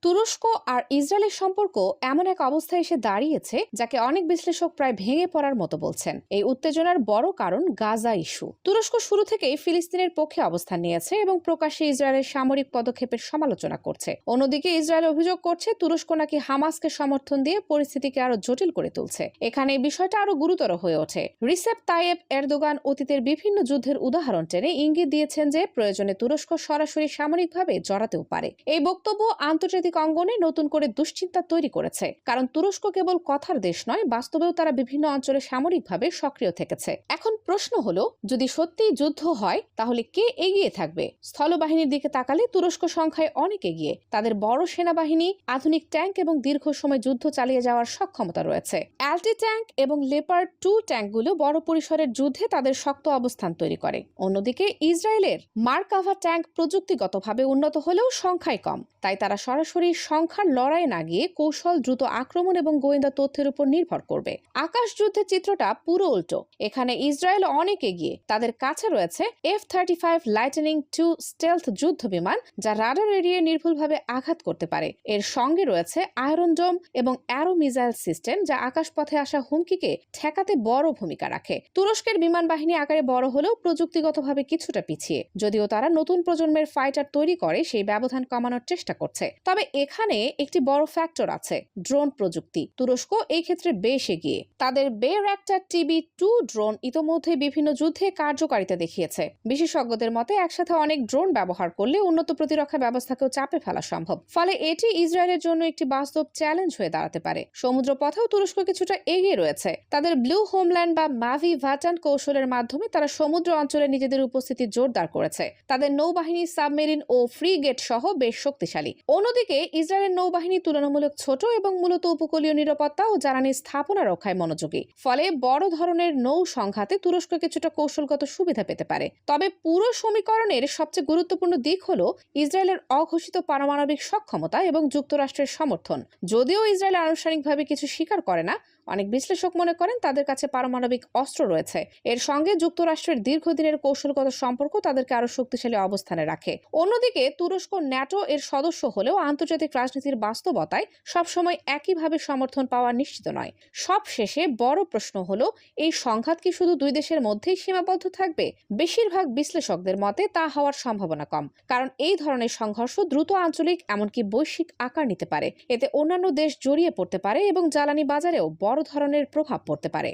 তুরস্ক আর ইসরায়েলের সম্পর্ক এমন এক অবস্থায় এসে দাঁড়িয়েছে যাকে অনেক বিশ্লেষক প্রায় ভেঙে পড়ার মতো বলছেন। এই উত্তেজনার বড় কারণ গাজা ইস্যু। তুরস্ক শুরু থেকেই ফিলিস্তিনের পক্ষে অবস্থান নিয়েছে এবং প্রকাশ্যে ইসরায়েলের সামরিক পদক্ষেপের সমালোচনা করছে। অন্যদিকে ইসরায়েল অভিযোগ করছে তুরস্ক নাকি হামাসকে সমর্থন দিয়ে পরিস্থিতিকে আরো জটিল করে তুলছে। এখানে এই বিষয়টা আরো গুরুতর হয়ে ওঠে। রিসেপ তাইয়েপ এরদোগান অতীতের বিভিন্ন যুদ্ধের উদাহরণ টেনে ইঙ্গিত দিয়েছেন যে প্রয়োজনে তুরস্ক সরাসরি সামরিকভাবে জড়াতেও পারে। এই বক্তব্য আন্তর্জাতিক অঙ্গনে নতুন করে দুশ্চিন্তা তৈরি করেছে, কারণ তুরস্ক কেবল কথার দেশ নয়, বাস্তবেও তারা বিভিন্ন অঞ্চলে সামরিকভাবে সক্রিয় থেকেছে। এখন প্রশ্ন হলো, যদি সত্যিই যুদ্ধ হয় তাহলে কে এগিয়ে থাকবে? স্থলবাহিনীর দিকে তাকালে তুরস্ক সংখ্যায় অনেক এগিয়ে। তাদের বড় সেনাবাহিনী, আধুনিক ট্যাঙ্ক এবং দীর্ঘ সময় যুদ্ধ চালিয়ে যাওয়ার সক্ষমতা রয়েছে। অ্যাল্টি ট্যাঙ্ক এবং লেপার্ড 2 ট্যাঙ্কগুলো বড় পরিসরের যুদ্ধে তাদের শক্ত অবস্থান তৈরি করে। অন্যদিকে ইসরায়েলের মার্কাভা ট্যাঙ্ক প্রযুক্তিগতভাবে উন্নত হলেও সংখ্যায় কম, তাই তারা সরাসরি সংখ্যার লড়াইয়ে না গিয়ে কৌশল, দ্রুত আক্রমণ এবং গোয়েন্দা তথ্যের উপর নির্ভর করবে। আকাশ যুদ্ধের চিত্রটা পুরো উল্টো। এখানে ইসরায়েল অনেক এগিয়ে। তাদের কাছে রয়েছে F-35 লাইটনিং 2 স্টেলথ যুদ্ধ বিমান, যা রাডার এড়িয়ে নির্ভুলভাবে আঘাত করতে পারে। এর সঙ্গে রয়েছে আয়রন ডোম এবং অ্যারো মিসাইল সিস্টেম, যা আকাশপথে আসা হুমকিকে ঠেকাতে বড় ভূমিকা রাখে। তুরস্কের বিমান বাহিনী আকারে বড় হলেও প্রযুক্তিগতভাবে কিছুটা পিছিয়ে। যদিও তারা নতুন প্রজন্মের ফাইটার তৈরি করে সেই ব্যবধান কমানোর চেষ্টা করছে। তবে এখানে একটি বড় ফ্যাক্টর আছে, ড্রোন প্রযুক্তি। তুরস্ক এই ক্ষেত্রে বেশ এগিয়ে। তাদের বেয়রাক্টার TB2 ড্রোন ইতোমধ্যে বিভিন্ন যুদ্ধে কার্যকারিতা দেখিয়েছে। বিশেষজ্ঞদের মতে একসাথে অনেক ড্রোন ব্যবহার করলে উন্নত প্রতিরক্ষা ব্যবস্থাকেও চাপে ফেলা সম্ভব। ফলে এটি ইসরায়েলের জন্য একটি বাস্তব চ্যালেঞ্জ হয়ে দাঁড়াতে পারে। সমুদ্র পথেও তুরস্ক কিছুটা এগিয়ে রয়েছে। তাদের ব্লু হোমল্যান্ড বা মাভি ভাটান কৌশলের মাধ্যমে তারা সমুদ্র অঞ্চলে নিজেদের উপস্থিতি জোরদার করেছে। তাদের নৌবাহিনী সাবমেরিন ও ফ্রিগেট সহ বেশ শক্তিশালী। অন্যদিকে ইসরায়েলের নৌবাহিনী তুলনামূলক ছোট এবং মূলত উপকূলীয় নিরাপত্তা ও জ্বালানি স্থাপনা রক্ষায় মনোযোগী। ফলে বড় ধরনের নৌ সংঘাতে তুরস্ক কিছুটা কৌশলগত সুবিধা পেতে পারে। তবে পুরো সমীকরণের সবচেয়ে গুরুত্বপূর্ণ দিক হলো ইসরায়েলের অঘোষিত পারমাণবিক সক্ষমতা এবং যুক্তরাষ্ট্রের সমর্থন। যদিও ইসরায়েল আনুষ্ঠানিকভাবে কিছু স্বীকার করে না, অনেক বিশ্লেষক মনে করেন তাদের কাছে পারমাণবিক অস্ত্র রয়েছে। এর সঙ্গে যুক্তরাষ্ট্রের দীর্ঘদিনের কৌশলগত সম্পর্ক তাদেরকে আরো শক্তিশালী অবস্থানে রাখে। অন্যদিকে তুরস্ক ন্যাটো এর সদস্য হলেও আন্তর্জাতিক রাজনীতির বাস্তবতায় সবসময় একইভাবে সমর্থন পাওয়া নিশ্চিত নয়। সব শেষে বড় প্রশ্ন হলো, এই সংঘাত কি শুধু দুই দেশের মধ্যেই সীমাবদ্ধ থাকবে? বেশিরভাগ বিশ্লেষকদের মতে তা হওয়ার সম্ভাবনা কম, কারণ এই ধরনের সংঘর্ষ দ্রুত আঞ্চলিক এমনকি বৈশ্বিক আকার নিতে পারে। এতে অন্যান্য দেশ জড়িয়ে পড়তে পারে এবং জ্বালানি বাজারেও বড় ধরনের প্রভাব পড়তে পারে।